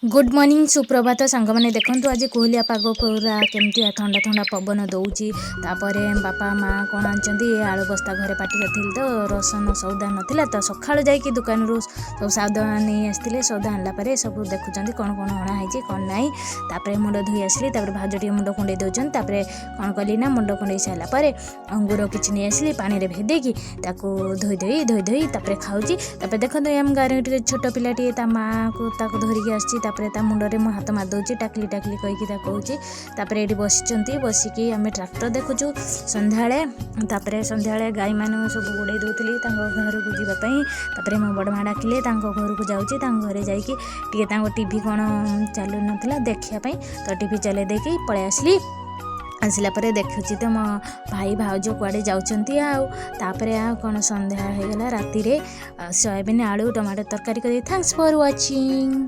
Good morning सुप्रभात सांग मैंने देखूँ आज कोहलिया पाग पूरा केमती ठंडा ठंडा पवन दौची तापर बापा माँ कौन आनी आलू बस्ता घरे पार्टी करथिल तो रसन सौदा नाला तो सकाळु जाइए दुकान रू सब सौदा नहीं आसते सौदा आनला सब देखुं कौन कौन अणाई कौन ना तापर मुंड धोई आसली भाज टे मुंड कुंडे दौरान कौन कली ना मुंड कुंडे सारापर अंगूर किसी नहीं आसली पानी में भेदेकी धोई धोई धोई धोई तापर खाऊँगी देखो आम गाँव छोट पिलाटी माँ को धरिकी आसी मुंडे मो हाथ मारिदे टाकली टाकली कहीकि कहूँ ये बसी बसिकी आम ट्राक्टर देखुचु संध्या संध्या गाई मान सब उड़े दूसरी घर को जावाई मो बड़ माँ डाकिले घर को जाऊँगी घरे जाकि टीवी कौन चलू ना देखापी तो टीवी चले देकी पलि आसली आसला देखुची तो मो भाई भाउज कुआडे जाउछंती तापरे कौन संध्या हो गला राति रे सोयाबीन आलू टमाटो तरकारी कर। Thanks for watching.